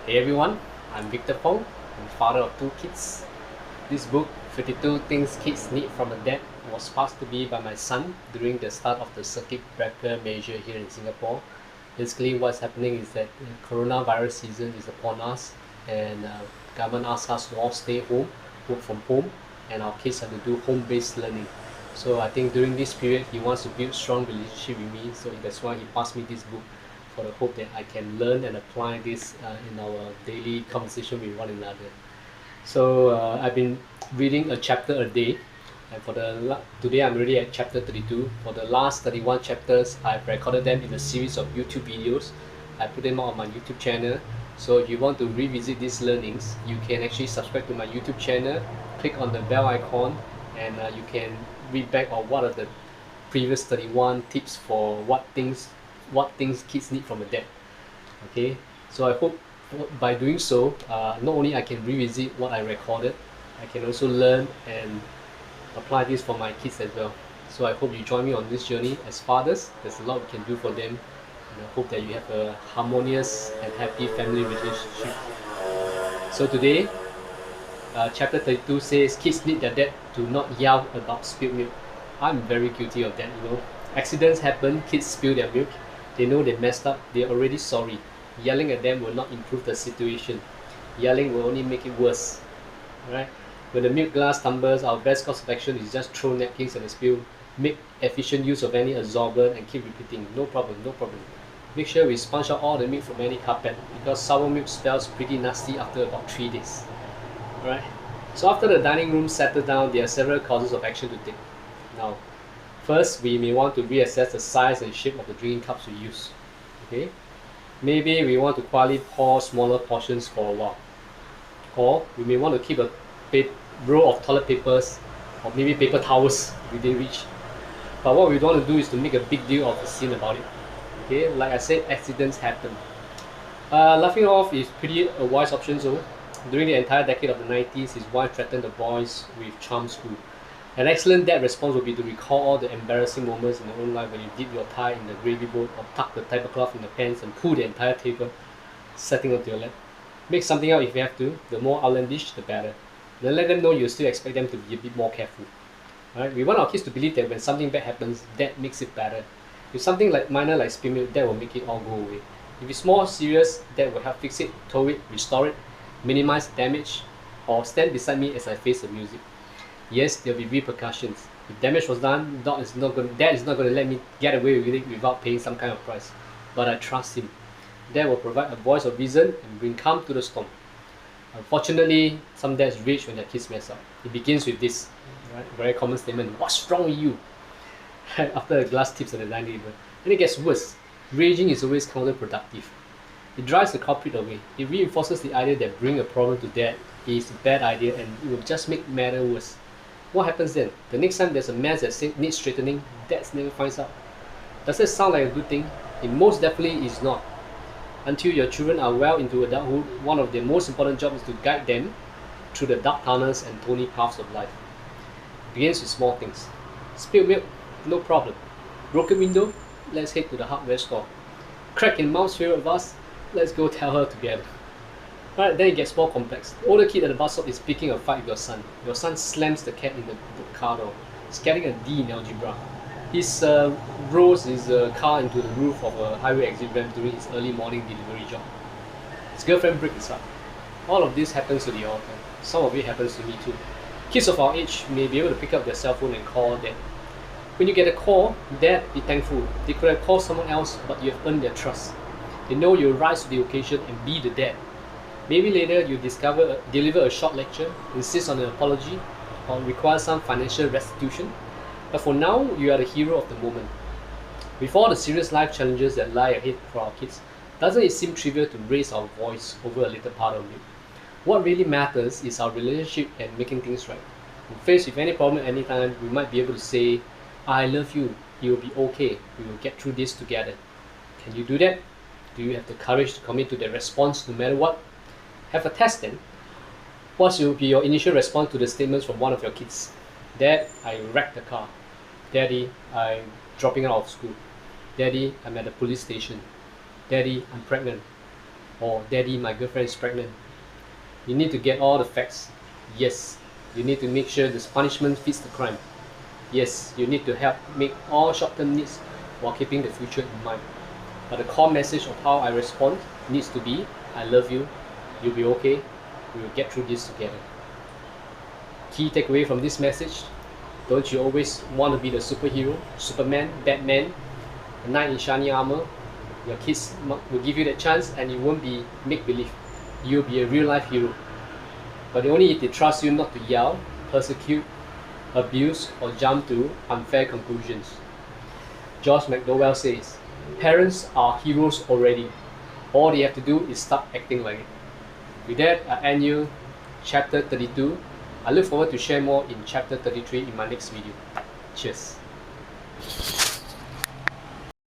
Hey everyone, I'm Victor Fong. I'm father of two kids. This book, 52 Things Kids Need from a Dad, was passed to me by my son during the start of the circuit breaker measure here in Singapore. Basically, what's happening is that the coronavirus season is upon us, and government asks us to all stay home, work from home, and our kids have to do home-based learning. So I think during this period, he wants to build strong relationship with me. So that's why he passed me this book for the hope that I can learn and apply this in our daily conversation with one another. So I've been reading a chapter a day, and today I'm already at chapter 32. For the last 31 chapters, I've recorded them in a series of YouTube videos. I put them out on my YouTube channel. So if you want to revisit these learnings, you can actually subscribe to my YouTube channel, click on the bell icon, and you can read back on what are the previous 31 tips for what things kids need from a dad. Okay, so I hope by doing so, not only I can revisit what I recorded, I can also learn and apply this for my kids as well. So I hope you join me on this journey as fathers. There's a lot we can do for them, and I hope that you have a harmonious and happy family relationship. So today, chapter 32 says kids need their dad to not yell about spilled milk. I'm very guilty of that. Accidents happen, kids spill their milk. They know they messed up, they're already sorry. Yelling at them will not improve the situation. Yelling will only make it worse. Right? When the milk glass tumbles, our best course of action is just throw napkins at the spill, make efficient use of any absorbent, and keep repeating. No problem, no problem. Make sure we sponge out all the milk from any carpet, because sour milk smells pretty nasty after about 3 days. Alright? So after the dining room settled down, there are several courses of action to take. Now, first, we may want to reassess the size and shape of the drinking cups we use. Okay? Maybe we want to quietly pour smaller portions for a while. Or we may want to keep a roll of toilet papers or maybe paper towels within reach. But what we don't want to do is to make a big deal of the scene about it. Okay? Like I said, accidents happen. Laughing off is pretty a wise option so. During the entire decade of the 90s, his wife threatened the boys with charm school. An excellent dad response would be to recall all the embarrassing moments in your own life when you dip your tie in the gravy boat or tuck the tablecloth in the pants and pull the entire table setting onto your lap. Make something out if you have to. The more outlandish, the better. Then let them know you still expect them to be a bit more careful. Alright? We want our kids to believe that when something bad happens, that makes it better. If something minor like spill milk, that will make it all go away. If it's more serious, that will help fix it, tow it, restore it, minimize damage, or stand beside me as I face the music. Yes, there will be repercussions. If damage was done, Dad is not going to let me get away with it without paying some kind of price. But I trust him. Dad will provide a voice of reason and bring calm to the storm. Unfortunately, some dads rage when their kids mess up. It begins with this, right? Very common statement: "What's wrong with you?" After a glass tips at the dining table. And it gets worse. Raging is always counterproductive. It drives the culprit away. It reinforces the idea that bringing a problem to dad is a bad idea and it will just make matter worse. What happens then? The next time there's a mess that needs straightening, dad never finds out. Does that sound like a good thing? It most definitely is not. Until your children are well into adulthood, one of their most important jobs is to guide them through the dark tunnels and thorny paths of life. It begins with small things. Spilled milk, no problem. Broken window, let's head to the hardware store. Crack in mom's favorite vase, let's go tell her together. Alright, then it gets more complex. The older kid at the bus stop is picking a fight with your son. Your son slams the cat in the car door. He's getting a D in algebra. He rolls his car into the roof of a highway exit ramp during his early morning delivery job. His girlfriend breaks his heart. All of this happens to the author. Some of it happens to me too. Kids of our age may be able to pick up their cell phone and call dad. When you get a call, dad, be thankful. They could have called someone else, but you have earned their trust. They know you'll rise to the occasion and be the dad. Maybe later you deliver a short lecture, insist on an apology, or require some financial restitution. But for now, you are the hero of the moment. With all the serious life challenges that lie ahead for our kids, doesn't it seem trivial to raise our voice over a little part of it? What really matters is our relationship and making things right. When faced with any problem at any time, we might be able to say, "I love you, you will be okay, we will get through this together." Can you do that? Do you have the courage to commit to that response no matter what? Have a test then. What will be your initial response to the statements from one of your kids? "Dad, I wrecked the car." "Daddy, I'm dropping out of school." "Daddy, I'm at the police station." "Daddy, I'm pregnant." Or daddy, my girlfriend is pregnant. You need to get all the facts. Yes, you need to make sure this punishment fits the crime. Yes, you need to help make all short-term needs while keeping the future in mind. But the core message of how I respond needs to be, I love you, you'll be okay, we will get through this together. Key takeaway from this message, don't you always want to be the superhero, Superman, Batman, a knight in shiny armor? Your kids will give you that chance and it won't be make-believe. You'll be a real-life hero. But only if they trust you not to yell, persecute, abuse, or jump to unfair conclusions. George McDowell says, parents are heroes already. All they have to do is start acting like it. With that, I end you chapter 32. I look forward to share more in chapter 33 in my next video. Cheers.